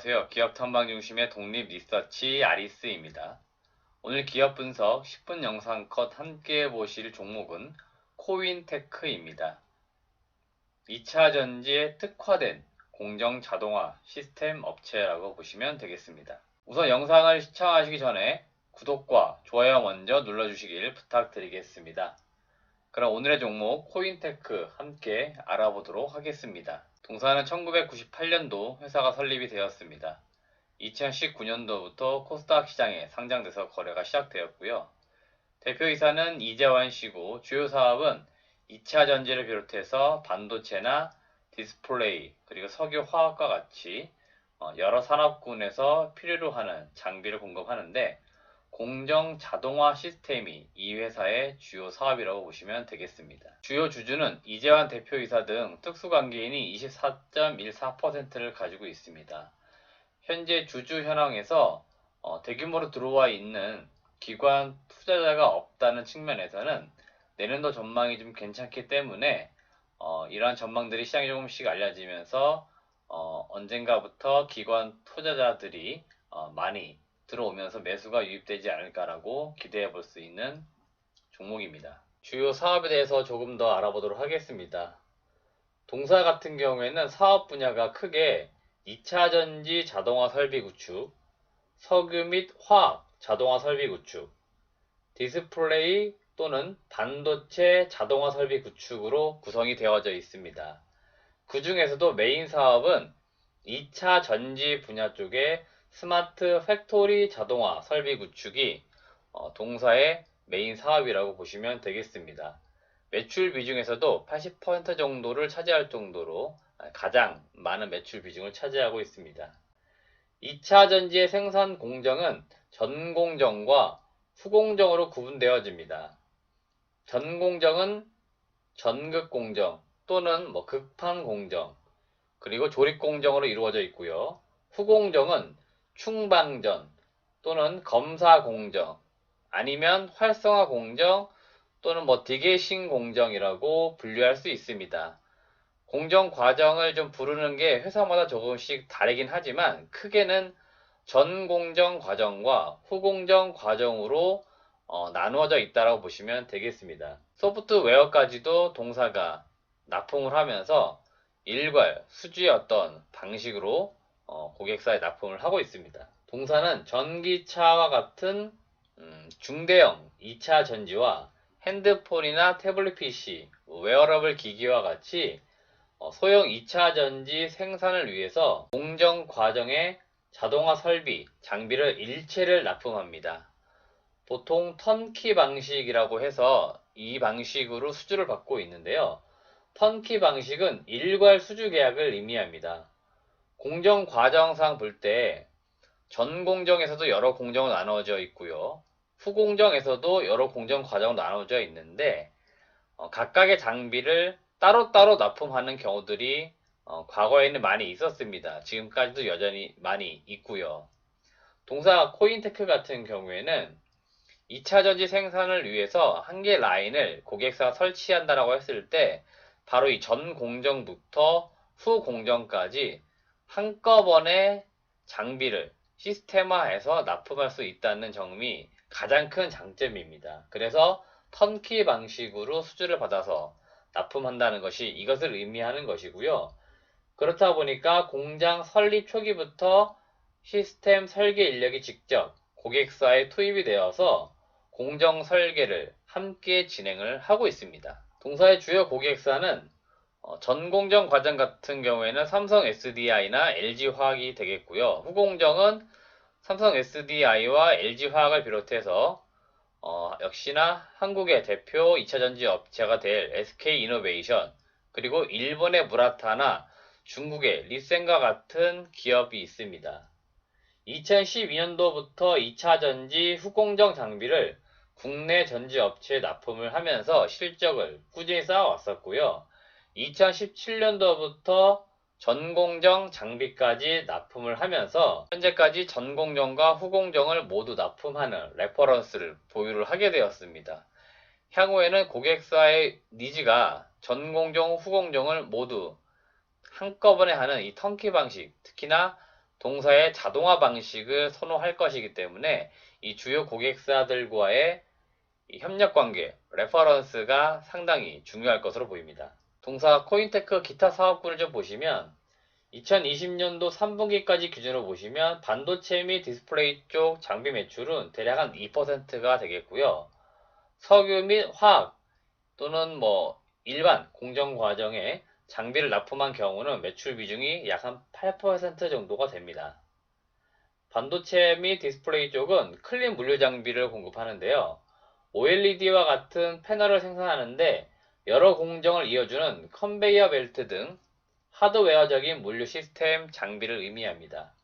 안녕하세요. 기업 탐방 중심의 독립 리서치 아리스입니다. 오늘 기업 분석 10분 영상 컷 함께 보실 종목은 코인테크입니다. 2차 전지에 특화된 공정 자동화 시스템 업체라고 보시면 되겠습니다. 우선 영상을 시청하시기 전에 구독과 좋아요 먼저 눌러주시길 부탁드리겠습니다. 그럼 오늘의 종목 코인테크 함께 알아보도록 하겠습니다. 동사는 1998년도 회사가 설립이 되었습니다. 2019년도부터 코스닥 시장에 상장돼서 거래가 시작되었고요. 대표이사는 이재환 씨고 주요 사업은 2차 전지를 비롯해서 반도체나 디스플레이 그리고 석유 화학과 같이 여러 산업군에서 필요로 하는 장비를 공급하는데 공정 자동화 시스템이 이 회사의 주요 사업이라고 보시면 되겠습니다. 주요 주주는 이재환 대표이사 등 특수관계인이 24.14%를 가지고 있습니다. 현재 주주 현황에서 대규모로 들어와 있는 기관 투자자가 없다는 측면에서는 내년도 전망이 좀 괜찮기 때문에 이러한 전망들이 시장에 조금씩 알려지면서 언젠가부터 기관 투자자들이 많이 들어오면서 매수가 유입되지 않을까라고 기대해 볼 수 있는 종목입니다. 주요 사업에 대해서 조금 더 알아보도록 하겠습니다. 동사 같은 경우에는 사업 분야가 크게 2차 전지 자동화 설비 구축, 석유 및 화학 자동화 설비 구축, 디스플레이 또는 반도체 자동화 설비 구축으로 구성이 되어져 있습니다. 그 중에서도 메인 사업은 2차 전지 분야 쪽에 스마트 팩토리 자동화 설비 구축이 동사의 메인 사업이라고 보시면 되겠습니다. 매출 비중에서도 80% 정도를 차지할 정도로 가장 많은 매출 비중을 차지하고 있습니다. 2차 전지의 생산 공정은 전공정과 후공정으로 구분되어집니다. 전공정은 전극 공정 또는 극판 공정 그리고 조립 공정으로 이루어져 있고요. 후공정은 충방전 또는 검사 공정 아니면 활성화 공정 또는 디게이싱 공정이라고 분류할 수 있습니다. 공정 과정을 좀 부르는 게 회사마다 조금씩 다르긴 하지만 크게는 전공정 과정과 후공정 과정으로 나누어져 있다고 보시면 되겠습니다. 소프트웨어까지도 동사가 납품을 하면서 일괄 수주의 어떤 방식으로 고객사에 납품을 하고 있습니다. 동사는 전기차와 같은 중대형 2차 전지와 핸드폰이나 태블릿 PC, 웨어러블 기기와 같이 소형 2차 전지 생산을 위해서 공정 과정에 자동화 설비, 장비를 일체를 납품합니다. 보통 턴키 방식이라고 해서 이 방식으로 수주를 받고 있는데요. 턴키 방식은 일괄 수주 계약을 의미합니다. 공정 과정상 볼 때 전 공정에서도 여러 공정으로 나누어져 있고요. 후공정에서도 여러 공정 과정으로 나누어져 있는데 각각의 장비를 따로따로 납품하는 경우들이 과거에는 많이 있었습니다. 지금까지도 여전히 많이 있고요. 동사 코인테크 같은 경우에는 2차 전지 생산을 위해서 한 개 라인을 고객사가 설치한다라고 했을 때 바로 이 전 공정부터 후 공정까지 한꺼번에 장비를 시스템화해서 납품할 수 있다는 점이 가장 큰 장점입니다. 그래서 턴키 방식으로 수주를 받아서 납품한다는 것이 이것을 의미하는 것이고요. 그렇다 보니까 공장 설립 초기부터 시스템 설계 인력이 직접 고객사에 투입이 되어서 공정 설계를 함께 진행을 하고 있습니다. 동사의 주요 고객사는 전공정 과정 같은 경우에는 삼성 SDI나 LG화학이 되겠고요. 후공정은 삼성 SDI와 LG화학을 비롯해서 역시나 한국의 대표 2차전지 업체가 될 SK이노베이션 그리고 일본의 무라타나 중국의 리센과 같은 기업이 있습니다. 2012년도부터 2차전지 후공정 장비를 국내 전지업체에 납품을 하면서 실적을 꾸준히 쌓아왔었고요. 2017년도부터 전공정 장비까지 납품을 하면서 현재까지 전공정과 후공정을 모두 납품하는 레퍼런스를 보유를 하게 되었습니다. 향후에는 고객사의 니즈가 전공정, 후공정을 모두 한꺼번에 하는 이 턴키 방식, 특히나 동사의 자동화 방식을 선호할 것이기 때문에 이 주요 고객사들과의 이 협력 관계, 레퍼런스가 상당히 중요할 것으로 보입니다. 동사 코인테크 기타 사업군을 좀 보시면 2020년도 3분기까지 기준으로 보시면 반도체 및 디스플레이 쪽 장비 매출은 대략 한 2%가 되겠고요. 석유 및 화학 또는 일반 공정 과정에 장비를 납품한 경우는 매출 비중이 약 한 8% 정도가 됩니다. 반도체 및 디스플레이 쪽은 클린 물류 장비를 공급하는데요. OLED와 같은 패널을 생산하는데 여러 공정을 이어주는 컨베이어 벨트 등 하드웨어적인 물류 시스템 장비를 의미합니다.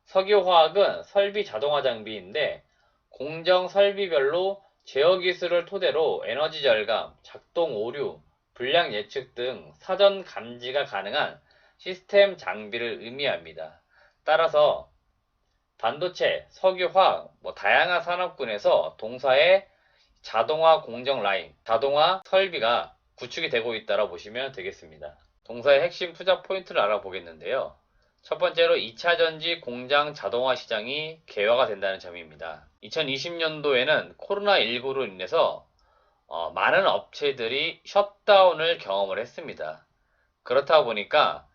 석유화학은 설비 자동화 장비인데 공정 설비별로 제어 기술을 토대로 에너지 절감, 작동 오류, 불량 예측 등 사전 감지가 가능한 시스템 장비를 의미합니다. 따라서 반도체, 석유화학, 다양한 산업군에서 동사의 자동화 공정 라인, 자동화 설비가 구축이 되고 있다고 보시면 되겠습니다. 동사의 핵심 투자 포인트를 알아보겠는데요. 첫 번째로 2차 전지 공장 자동화 시장이 개화가 된다는 점입니다. 2020년도에는 코로나19로 인해서 많은 업체들이 셧다운을 경험을 했습니다. 그렇다 보니까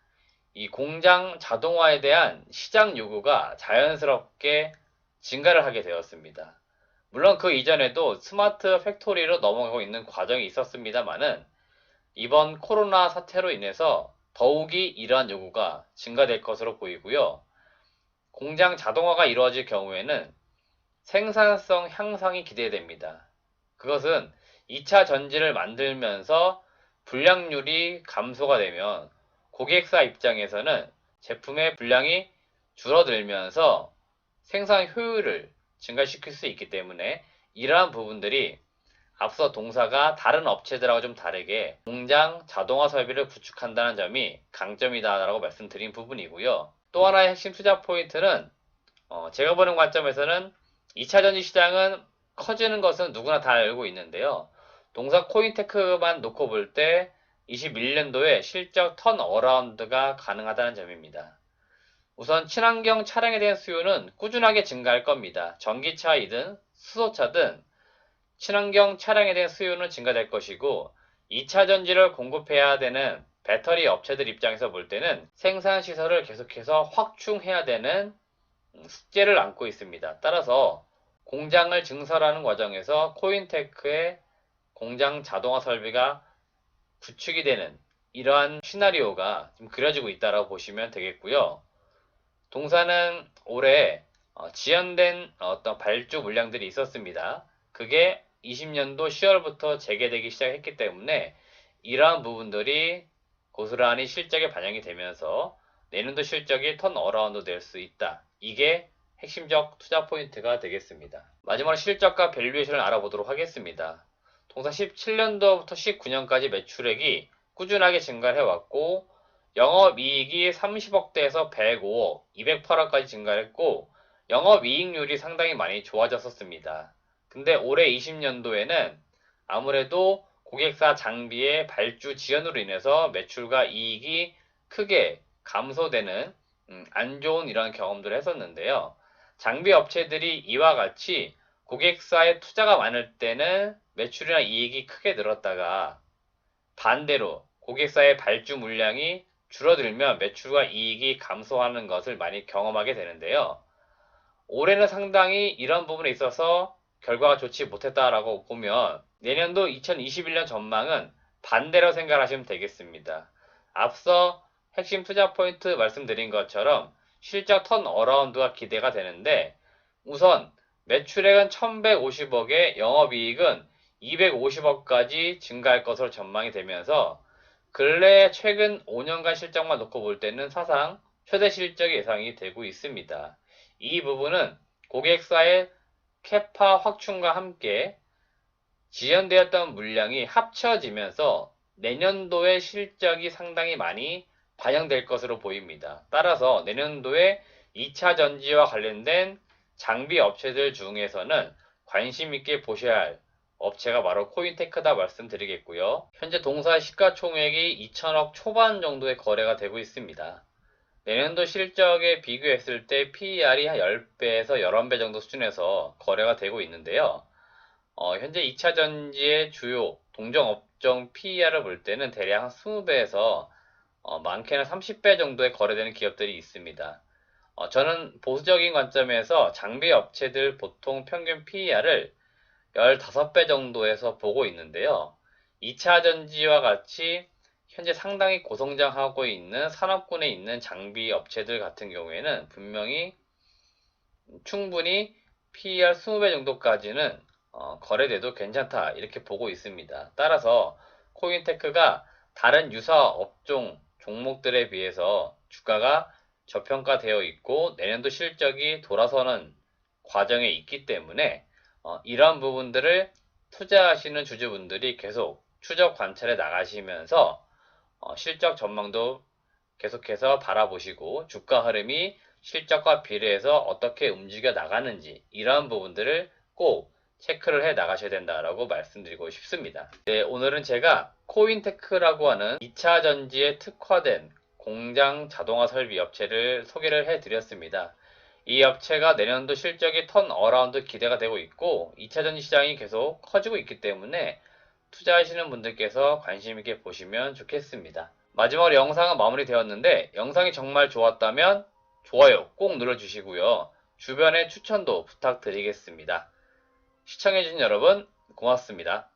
이 공장 자동화에 대한 시장 요구가 자연스럽게 증가를 하게 되었습니다. 물론 그 이전에도 스마트 팩토리로 넘어가고 있는 과정이 있었습니다만은 이번 코로나 사태로 인해서 더욱이 이러한 요구가 증가될 것으로 보이고요. 공장 자동화가 이루어질 경우에는 생산성 향상이 기대됩니다. 그것은 2차 전지를 만들면서 불량률이 감소가 되면 고객사 입장에서는 제품의 분량이 줄어들면서 생산 효율을 증가시킬 수 있기 때문에 이러한 부분들이 앞서 동사가 다른 업체들하고 좀 다르게 공장 자동화 설비를 구축한다는 점이 강점이다라고 말씀드린 부분이고요. 또 하나의 핵심 투자 포인트는 제가 보는 관점에서는 2차 전지 시장은 커지는 것은 누구나 다 알고 있는데요. 동사 코인테크만 놓고 볼 때 21년도에 실적 턴어라운드가 가능하다는 점입니다. 우선 친환경 차량에 대한 수요는 꾸준하게 증가할 겁니다. 전기차이든 수소차든 친환경 차량에 대한 수요는 증가될 것이고 2차 전지를 공급해야 되는 배터리 업체들 입장에서 볼 때는 생산 시설을 계속해서 확충해야 되는 숙제를 안고 있습니다. 따라서 공장을 증설하는 과정에서 코인테크의 공장 자동화 설비가 구축이 되는 이러한 시나리오가 좀 그려지고 있다고 보시면 되겠고요. 동사는 올해 지연된 어떤 발주 물량들이 있었습니다. 그게 20년도 10월부터 재개되기 시작했기 때문에 이러한 부분들이 고스란히 실적에 반영이 되면서 내년도 실적이 턴어라운드 될 수 있다. 이게 핵심적 투자 포인트가 되겠습니다. 마지막으로 실적과 밸류에이션을 알아보도록 하겠습니다. 동사 17년도부터 19년까지 매출액이 꾸준하게 증가를 해왔고 영업이익이 30억대에서 105억, 208억까지 증가했고 영업이익률이 상당히 많이 좋아졌었습니다. 근데 올해 20년도에는 아무래도 고객사 장비의 발주 지연으로 인해서 매출과 이익이 크게 감소되는 안 좋은 이런 경험들을 했었는데요. 장비 업체들이 이와 같이 고객사에 투자가 많을 때는 매출이나 이익이 크게 늘었다가 반대로 고객사의 발주 물량이 줄어들면 매출과 이익이 감소하는 것을 많이 경험하게 되는데요. 올해는 상당히 이런 부분에 있어서 결과가 좋지 못했다라고 보면 내년도 2021년 전망은 반대로 생각하시면 되겠습니다. 앞서 핵심 투자 포인트 말씀드린 것처럼 실적 턴어라운드가 기대가 되는데 우선 매출액은 1150억에 영업이익은 250억까지 증가할 것으로 전망이 되면서 근래 최근 5년간 실적만 놓고 볼 때는 사상 최대 실적이 예상이 되고 있습니다. 이 부분은 고객사의 캐파 확충과 함께 지연되었던 물량이 합쳐지면서 내년도의 실적이 상당히 많이 반영될 것으로 보입니다. 따라서 내년도에 2차 전지와 관련된 장비 업체들 중에서는 관심 있게 보셔야 할 업체가 바로 코인테크다 말씀드리겠고요. 현재 동사 시가총액이 2천억 초반 정도의 거래가 되고 있습니다. 내년도 실적에 비교했을 때 PER이 한 10배에서 11배 정도 수준에서 거래가 되고 있는데요. 현재 2차 전지의 주요 동종 업종 PER을 볼 때는 대략 한 20배에서 많게는 30배 정도에 거래되는 기업들이 있습니다. 저는 보수적인 관점에서 장비 업체들 보통 평균 PER을 15배 정도에서 보고 있는데요. 2차 전지와 같이 현재 상당히 고성장하고 있는 산업군에 있는 장비 업체들 같은 경우에는 분명히 충분히 PER 20배 정도까지는 거래돼도 괜찮다 이렇게 보고 있습니다. 따라서 코인테크가 다른 유사 업종 종목들에 비해서 주가가 저평가되어 있고 내년도 실적이 돌아서는 과정에 있기 때문에 이러한 부분들을 투자하시는 주주분들이 계속 추적 관찰해 나가시면서 실적 전망도 계속해서 바라보시고 주가 흐름이 실적과 비례해서 어떻게 움직여 나가는지 이러한 부분들을 꼭 체크를 해 나가셔야 된다라고 말씀드리고 싶습니다. 네, 오늘은 제가 코인테크라고 하는 2차 전지에 특화된 공장 자동화 설비 업체를 소개를 해 드렸습니다. 이 업체가 내년도 실적이 턴어라운드 기대가 되고 있고 2차 전지 시장이 계속 커지고 있기 때문에 투자하시는 분들께서 관심 있게 보시면 좋겠습니다. 마지막으로 영상은 마무리되었는데 영상이 정말 좋았다면 좋아요 꼭 눌러주시고요. 주변에 추천도 부탁드리겠습니다. 시청해주신 여러분 고맙습니다.